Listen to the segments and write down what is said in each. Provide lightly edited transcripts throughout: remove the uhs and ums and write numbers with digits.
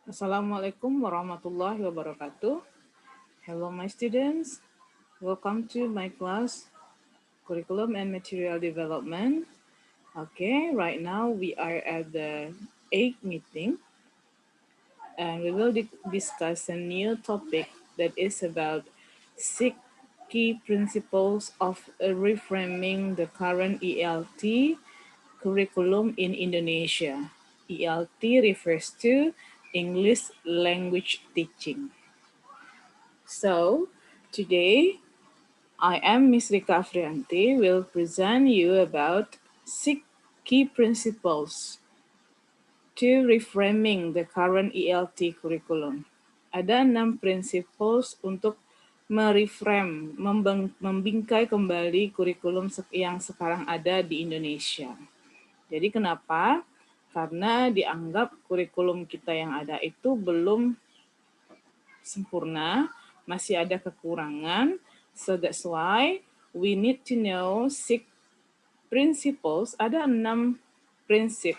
Assalamualaikum warahmatullahi wabarakatuh. Hello, my students. Welcome to my class, Curriculum and Material Development. Okay, right now we are at the 8th meeting and we will discuss a new topic that is about 6 key principles of reframing the current ELT curriculum in Indonesia. ELT refers to English Language Teaching. So, today I am Miss Rika Afrianti will present you about 6 key principles to reframing the current ELT curriculum. Ada 6 principles untuk mereframe, membingkai kembali kurikulum yang sekarang ada di Indonesia. Jadi kenapa? Karena dianggap kurikulum kita yang ada itu belum sempurna, masih ada kekurangan. So that's why we need to know 6 principles. Ada 6 prinsip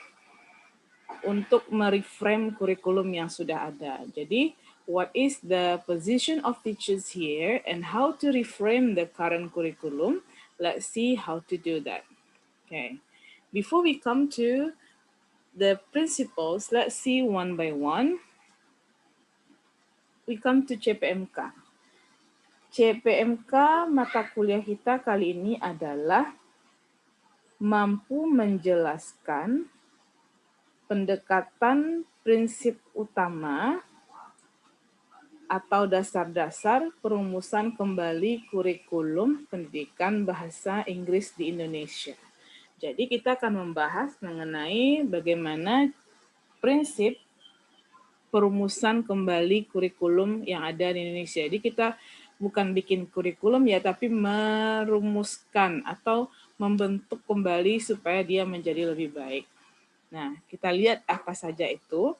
untuk mereframe kurikulum yang sudah ada. Jadi, what is the position of teachers here and how to reframe the current curriculum? Let's see how to do that. Okay. Before we come to the principles, let's see one by one. We come to CPMK. CPMK mata kuliah kita kali ini adalah mampu menjelaskan pendekatan prinsip utama atau dasar-dasar perumusan kembali kurikulum pendidikan bahasa Inggris di Indonesia. Jadi kita akan membahas mengenai bagaimana prinsip perumusan kembali kurikulum yang ada di Indonesia. Jadi kita bukan bikin kurikulum ya, tapi merumuskan atau membentuk kembali supaya dia menjadi lebih baik. Nah, kita lihat apa saja itu.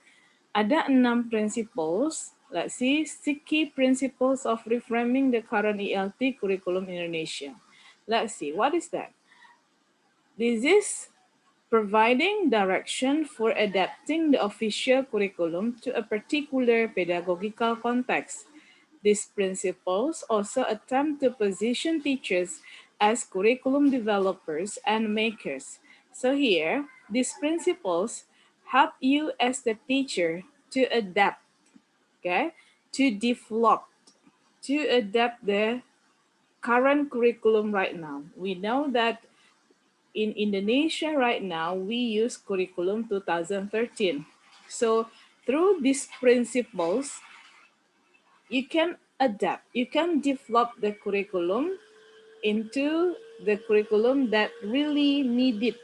Ada 6 principles. Let's see, 6 key principles of reframing the current ELT curriculum in Indonesia. Let's see, what is that? This is providing direction for adapting the official curriculum to a particular pedagogical context. These principles also attempt to position teachers as curriculum developers and makers. So here, these principles help you as the teacher to adapt, okay, to develop, to adapt the current curriculum right now. We know that in Indonesia right now, we use curriculum 2013. So through these principles, you can adapt, you can develop the curriculum into the curriculum that really needed,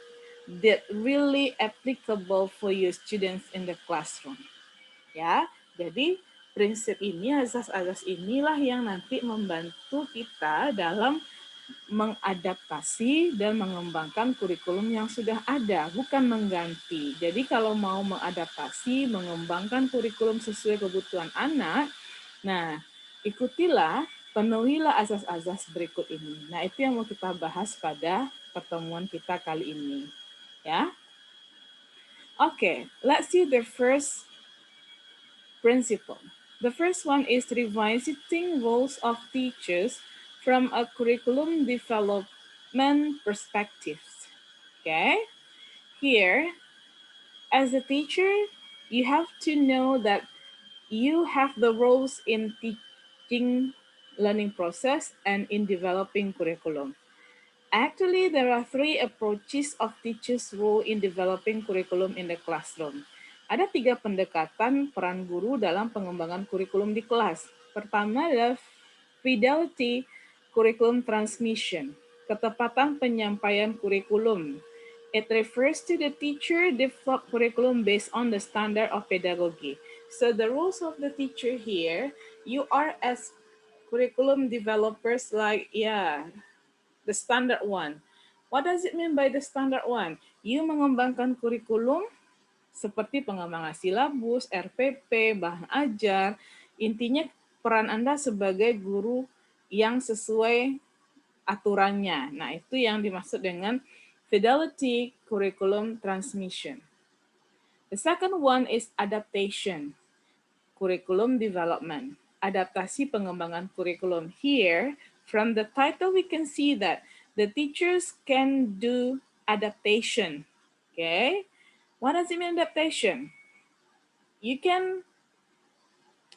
that really applicable for your students in the classroom. Ya, jadi prinsip ini, asas-asas inilah yang nanti membantu kita dalam mengadaptasi dan mengembangkan kurikulum yang sudah ada, bukan mengganti. Jadi kalau mau mengadaptasi, mengembangkan kurikulum sesuai kebutuhan anak, nah ikutilah, penuhilah asas-asas berikut ini. Nah itu yang mau kita bahas pada pertemuan kita kali ini. Ya, okay, let's see the first principle. The first one is revisiting roles of teachers from a curriculum development perspective. Okay, here, as a teacher, you have to know that you have the roles in teaching learning process and in developing curriculum. Actually, there are 3 approaches of teachers' role in developing curriculum in the classroom. Ada 3 pendekatan peran guru dalam pengembangan kurikulum di kelas. Pertama adalah fidelity curriculum transmission, ketepatan penyampaian kurikulum. It refers to the teacher develop curriculum based on the standard of pedagogy. So the roles of the teacher here, you are as curriculum developers like, the standard one. What does it mean by the standard one? You mengembangkan kurikulum seperti pengembangan silabus, RPP, bahan ajar. Intinya peran Anda sebagai guru yang sesuai aturannya. Nah, itu yang dimaksud dengan fidelity curriculum transmission. The second one is adaptation. curriculum development, adaptasi pengembangan kurikulum. Here, from the title, we can see that the teachers can do adaptation. Okay, what does it mean adaptation? You can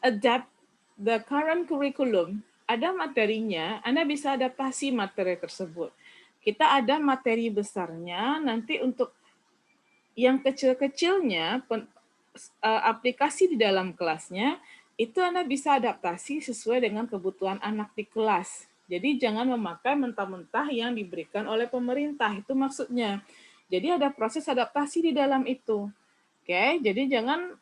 adapt the current curriculum. Ada materinya, Anda bisa adaptasi materi tersebut. Kita ada materi besarnya, nanti untuk yang kecil-kecilnya, aplikasi di dalam kelasnya, itu Anda bisa adaptasi sesuai dengan kebutuhan anak di kelas. Jadi jangan memakai mentah-mentah yang diberikan oleh pemerintah, itu maksudnya. Jadi ada proses adaptasi di dalam itu. Oke, jadi jangan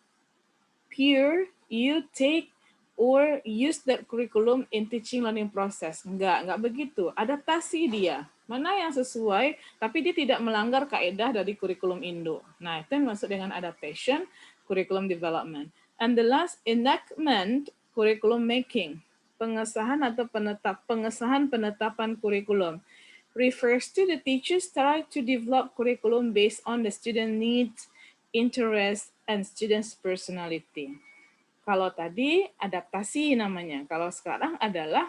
pure you take or use that curriculum in teaching learning process. Enggak begitu. Adaptasi dia. Mana yang sesuai, tapi dia tidak melanggar kaedah dari kurikulum Indo. Nah, itu yang maksud dengan adaptation, curriculum development. And the last, enactment, curriculum making. Pengesahan atau pengesahan penetapan kurikulum. Refers to the teachers try to develop curriculum based on the student needs, interest, and students' personality. Kalau tadi adaptasi namanya, kalau sekarang adalah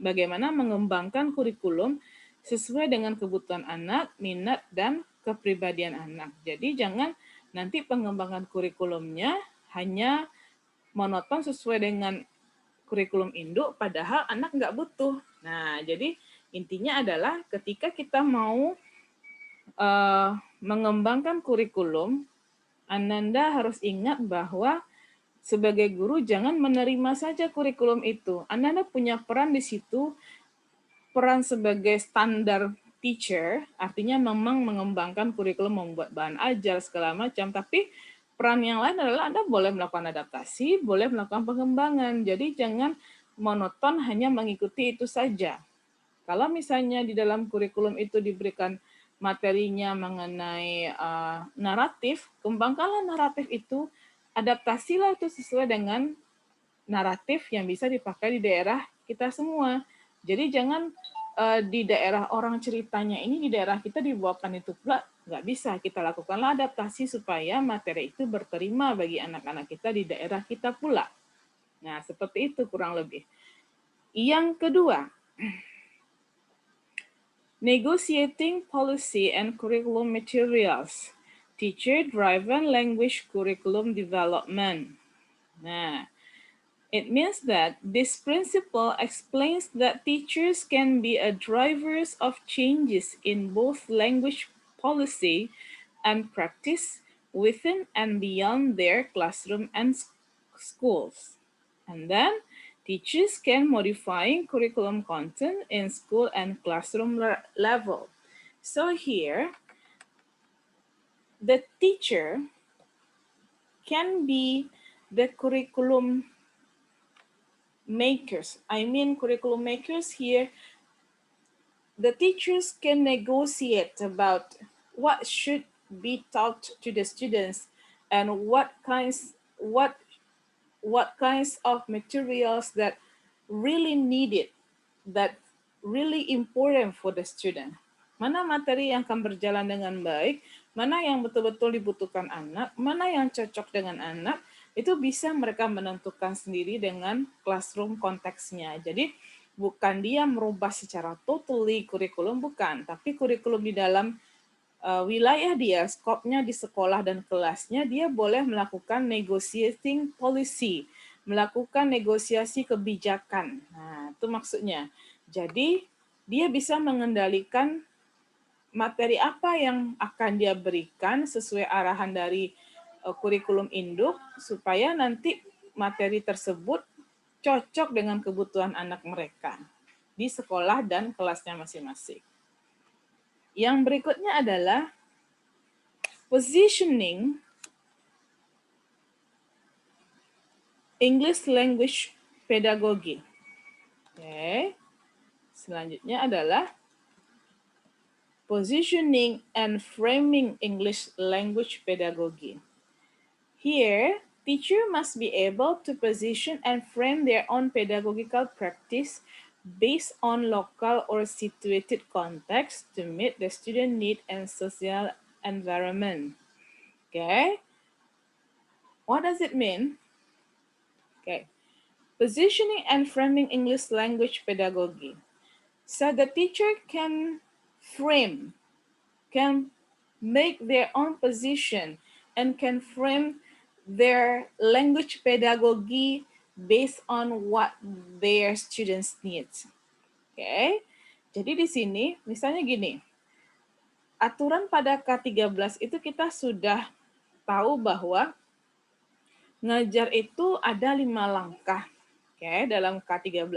bagaimana mengembangkan kurikulum sesuai dengan kebutuhan anak, minat, dan kepribadian anak. Jadi jangan nanti pengembangan kurikulumnya hanya monoton sesuai dengan kurikulum induk, padahal anak nggak butuh. Nah, jadi intinya adalah ketika kita mau mengembangkan kurikulum, Ananda harus ingat bahwa sebagai guru jangan menerima saja kurikulum itu. Ananda punya peran di situ, peran sebagai standar teacher, artinya memang mengembangkan kurikulum, membuat bahan ajar, segala macam, tapi peran yang lain adalah Anda boleh melakukan adaptasi, boleh melakukan pengembangan. Jadi jangan monoton hanya mengikuti itu saja. Kalau misalnya di dalam kurikulum itu diberikan materinya mengenai naratif, kembangkanlah naratif itu, adaptasilah itu sesuai dengan naratif yang bisa dipakai di daerah kita semua. Jadi jangan di daerah orang ceritanya ini, di daerah kita dibawakan itu pula, nggak bisa. Kita lakukanlah adaptasi supaya materi itu berterima bagi anak-anak kita di daerah kita pula. Nah, seperti itu kurang lebih. Yang kedua, negotiating policy and curriculum materials, teacher-driven language curriculum development. Nah, it means that this principle explains that teachers can be a drivers of changes in both language policy and practice within and beyond their classroom and schools. And then teachers can modify curriculum content in school and classroom level. So here, the teacher can be the curriculum makers. I mean curriculum makers here. The teachers can negotiate about what should be taught to the students and what kinds of materials that really needed, that really important for the student. Mana materi yang akan berjalan dengan baik, mana yang betul-betul dibutuhkan anak, mana yang cocok dengan anak, itu bisa mereka menentukan sendiri dengan classroom konteksnya. Jadi bukan dia merubah secara totally kurikulum, bukan, tapi kurikulum di dalam wilayah dia, skopnya di sekolah dan kelasnya, dia boleh melakukan negotiating policy, melakukan negosiasi kebijakan. Nah, itu maksudnya. Jadi, dia bisa mengendalikan materi apa yang akan dia berikan sesuai arahan dari kurikulum induk, supaya nanti materi tersebut cocok dengan kebutuhan anak mereka di sekolah dan kelasnya masing-masing. Yang berikutnya adalah positioning English language pedagogy. Oke. Selanjutnya adalah positioning and framing English language pedagogy. Here, teacher must be able to position and frame their own pedagogical practice based on local or situated context to meet the student need and social environment. Okay? What does it mean? Okay. Positioning and framing English language pedagogy. So the teacher can frame, can make their own position, and can frame their language pedagogy based on what their students need. Okay. Jadi di sini misalnya gini, aturan pada K13 itu kita sudah tahu bahwa ngajar itu ada 5 langkah. Okay, dalam K13.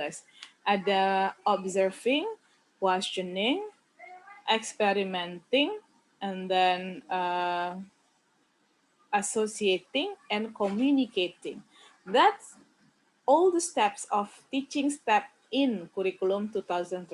Ada observing, questioning, experimenting, and then associating and communicating. That's all the steps of teaching step in curriculum 2013.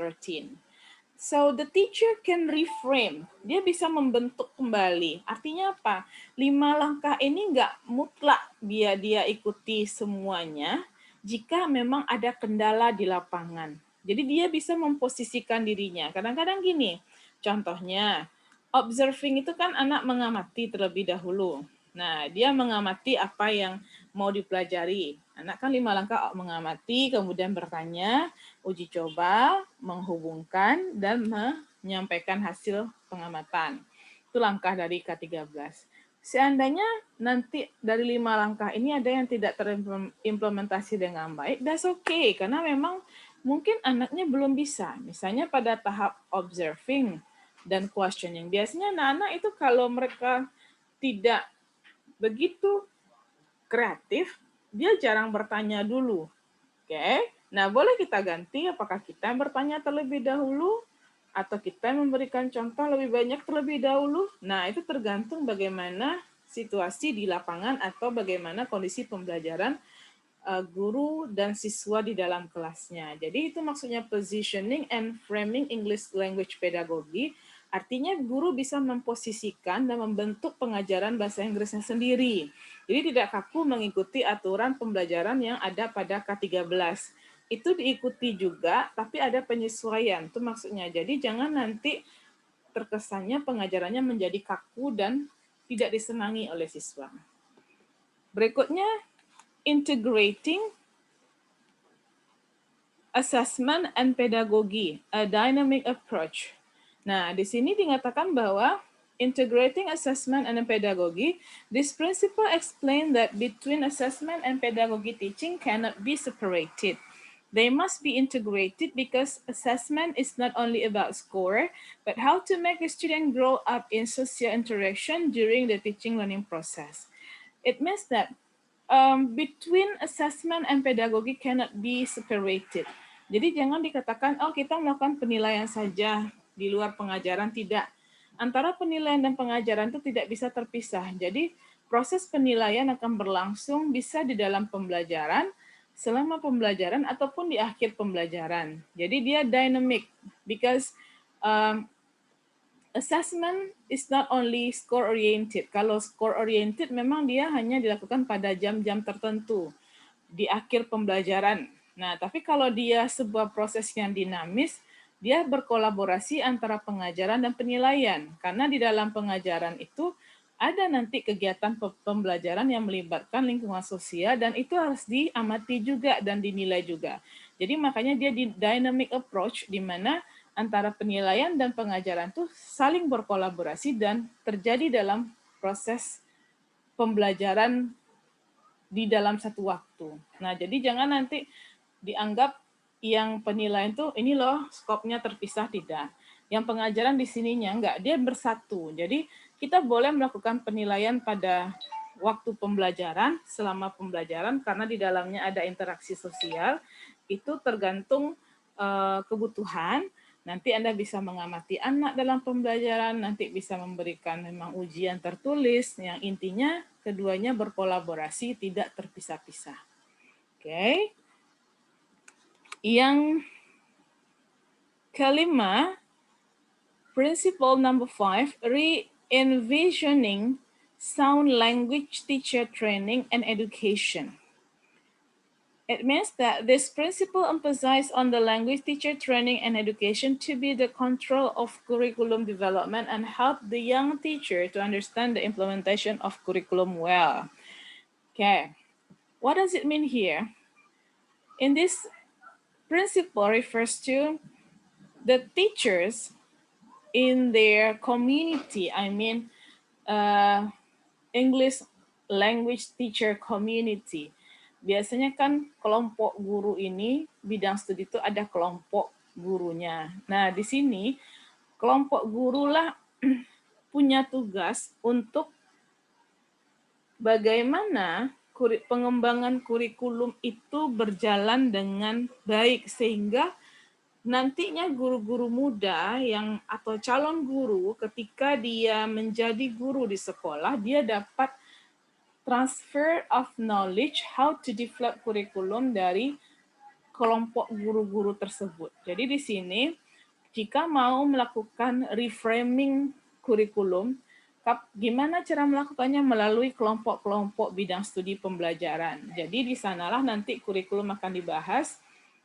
So the teacher can reframe. Dia bisa membentuk kembali. Artinya apa? 5 langkah ini nggak mutlak dia ikuti semuanya jika memang ada kendala di lapangan. Jadi dia bisa memposisikan dirinya. Kadang-kadang gini, contohnya observing itu kan anak mengamati terlebih dahulu. Nah, dia mengamati apa yang mau dipelajari. Anak kan 5 langkah mengamati, kemudian bertanya, uji coba, menghubungkan, dan menyampaikan hasil pengamatan. Itu langkah dari K13. Seandainya nanti dari 5 langkah ini ada yang tidak terimplementasi dengan baik, that's okay, karena memang mungkin anaknya belum bisa. Misalnya pada tahap observing dan questioning. Biasanya anak-anak itu kalau mereka tidak begitu kreatif, dia jarang bertanya dulu. Oke, nah boleh kita ganti apakah kita yang bertanya terlebih dahulu atau kita memberikan contoh lebih banyak terlebih dahulu. Nah, itu tergantung bagaimana situasi di lapangan atau bagaimana kondisi pembelajaran guru dan siswa di dalam kelasnya. Jadi itu maksudnya positioning and framing English language pedagogy. Artinya guru bisa memposisikan dan membentuk pengajaran bahasa Inggrisnya sendiri. Jadi tidak kaku mengikuti aturan pembelajaran yang ada pada K13. Itu diikuti juga, tapi ada penyesuaian. Itu maksudnya. Jadi jangan nanti terkesannya pengajarannya menjadi kaku dan tidak disenangi oleh siswa. Berikutnya, integrating assessment and pedagogy, a dynamic approach. Nah, di sini dikatakan bahwa integrating assessment and pedagogy, this principle explains that between assessment and pedagogy teaching cannot be separated. They must be integrated because assessment is not only about score, but how to make a student grow up in social interaction during the teaching learning process. It means that between assessment and pedagogy cannot be separated. Jadi jangan dikatakan, oh kita melakukan penilaian saja di luar pengajaran, tidak. Antara penilaian dan pengajaran itu tidak bisa terpisah. Jadi proses penilaian akan berlangsung bisa di dalam pembelajaran, selama pembelajaran, ataupun di akhir pembelajaran. Jadi dia dynamic, because assessment is not only score oriented. Kalau score oriented memang dia hanya dilakukan pada jam-jam tertentu di akhir pembelajaran. Nah, tapi kalau dia sebuah proses yang dinamis, dia berkolaborasi antara pengajaran dan penilaian. Karena di dalam pengajaran itu ada nanti kegiatan pembelajaran yang melibatkan lingkungan sosial dan itu harus diamati juga dan dinilai juga. Jadi makanya dia di dynamic approach di mana antara penilaian dan pengajaran itu saling berkolaborasi dan terjadi dalam proses pembelajaran di dalam satu waktu. Nah, jadi jangan nanti dianggap yang penilaian tuh ini loh skopnya terpisah, tidak. Yang pengajaran di sininya enggak, dia bersatu. Jadi kita boleh melakukan penilaian pada waktu pembelajaran, selama pembelajaran karena di dalamnya ada interaksi sosial, itu tergantung kebutuhan. Nanti Anda bisa mengamati anak dalam pembelajaran, nanti bisa memberikan memang ujian tertulis, yang intinya keduanya berkolaborasi, tidak terpisah-pisah. Oke. Yang kelima, principle number 5, re-envisioning sound language teacher training and education. It means that this principle emphasizes on the language teacher training and education to be the control of curriculum development and help the young teacher to understand the implementation of curriculum well. Okay. What does it mean here? In this principle refers to the teachers in their community. I mean, English language teacher community. Biasanya kan kelompok guru ini, bidang studi itu ada kelompok gurunya. Nah, di sini kelompok guru lah punya tugas untuk bagaimana pengembangan kurikulum itu berjalan dengan baik sehingga nantinya guru-guru muda yang atau calon guru ketika dia menjadi guru di sekolah dia dapat transfer of knowledge how to develop kurikulum dari kelompok guru-guru tersebut. Jadi di sini jika mau melakukan reframing kurikulum, gimana cara melakukannya melalui kelompok-kelompok bidang studi pembelajaran. Jadi di sanalah nanti kurikulum akan dibahas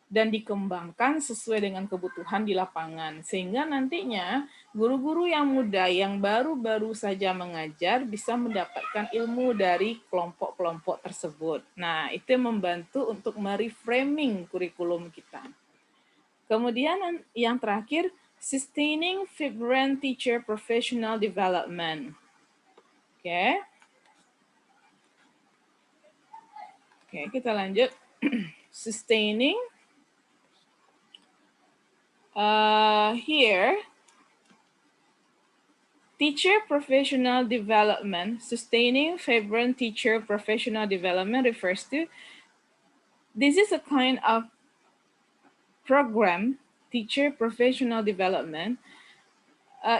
dan dikembangkan sesuai dengan kebutuhan di lapangan. Sehingga nantinya guru-guru yang muda yang baru-baru saja mengajar bisa mendapatkan ilmu dari kelompok-kelompok tersebut. Nah, itu membantu untuk mereframing kurikulum kita. Kemudian yang terakhir, sustaining vibrant teacher professional development. Oke. Oke, kita lanjut. Sustaining. Here, teacher professional development, sustaining vibrant teacher professional development refers to, this is a kind of program, teacher professional development,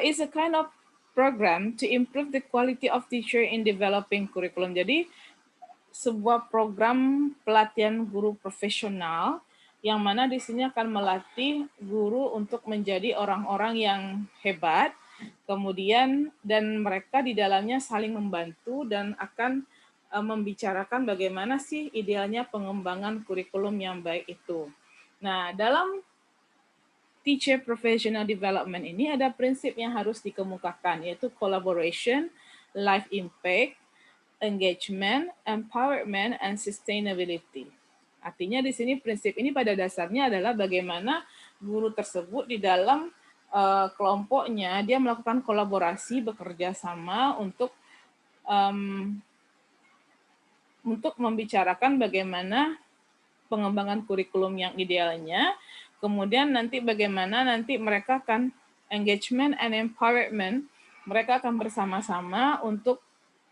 is a kind of program to improve the quality of teacher in developing curriculum. Jadi, sebuah program pelatihan guru profesional yang mana di sini akan melatih guru untuk menjadi orang-orang yang hebat, kemudian dan mereka di dalamnya saling membantu dan akan membicarakan bagaimana sih idealnya pengembangan kurikulum yang baik itu. Nah, dalam teacher professional development ini ada prinsip yang harus dikemukakan, yaitu collaboration, life impact, engagement, empowerment, and sustainability. Artinya di sini prinsip ini pada dasarnya adalah bagaimana guru tersebut di dalam kelompoknya dia melakukan kolaborasi, bekerja sama untuk membicarakan bagaimana pengembangan kurikulum yang idealnya, kemudian nanti bagaimana nanti mereka akan engagement and empowerment, mereka akan bersama-sama untuk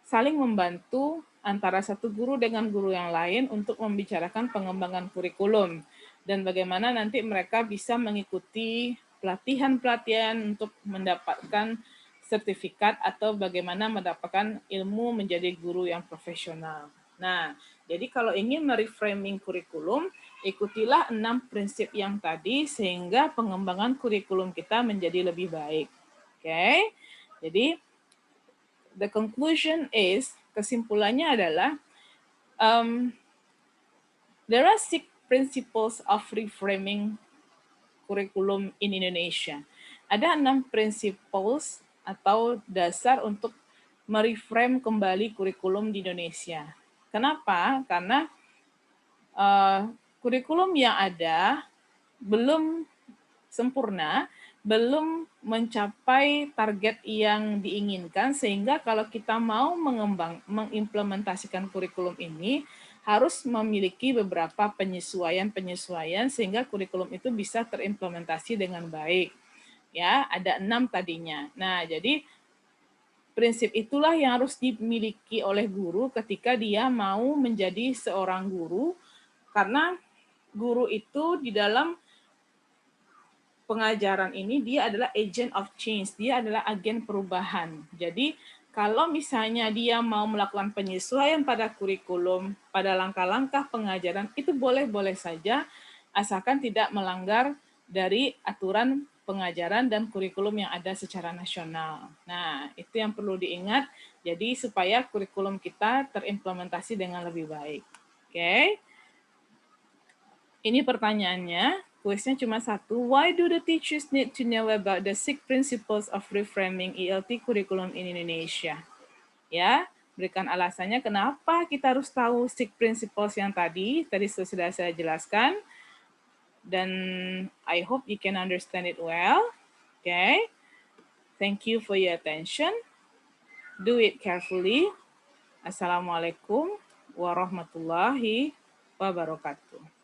saling membantu antara satu guru dengan guru yang lain untuk membicarakan pengembangan kurikulum dan bagaimana nanti mereka bisa mengikuti pelatihan-pelatihan untuk mendapatkan sertifikat atau bagaimana mendapatkan ilmu menjadi guru yang profesional. Nah, jadi kalau ingin mereframing kurikulum, ikutilah 6 prinsip yang tadi sehingga pengembangan kurikulum kita menjadi lebih baik. Oke, jadi the conclusion is, kesimpulannya adalah, there are 6 principles of reframing kurikulum in Indonesia. Ada 6 principles atau dasar untuk mereframe kembali kurikulum di Indonesia. Kenapa? Karena kurikulum yang ada belum sempurna, belum mencapai target yang diinginkan, sehingga kalau kita mau mengimplementasikan kurikulum ini, harus memiliki beberapa penyesuaian sehingga kurikulum itu bisa terimplementasi dengan baik. Ya, ada 6 tadinya. Nah, jadi prinsip itulah yang harus dimiliki oleh guru ketika dia mau menjadi seorang guru, karena guru itu di dalam pengajaran ini dia adalah agent of change, dia adalah agen perubahan. Jadi kalau misalnya dia mau melakukan penyesuaian pada kurikulum, pada langkah-langkah pengajaran, itu boleh-boleh saja, asalkan tidak melanggar dari aturan pengajaran dan kurikulum yang ada secara nasional. Nah, itu yang perlu diingat, jadi supaya kurikulum kita terimplementasi dengan lebih baik. Oke? Ini pertanyaannya. Kuisnya cuma satu. Why do the teachers need to know about the 6 principles of reframing ELT curriculum in Indonesia? Ya, berikan alasannya kenapa kita harus tahu 6 principles yang tadi sudah saya jelaskan. Dan I hope you can understand it well. Okay. Thank you for your attention. Do it carefully. Assalamualaikum warahmatullahi wabarakatuh.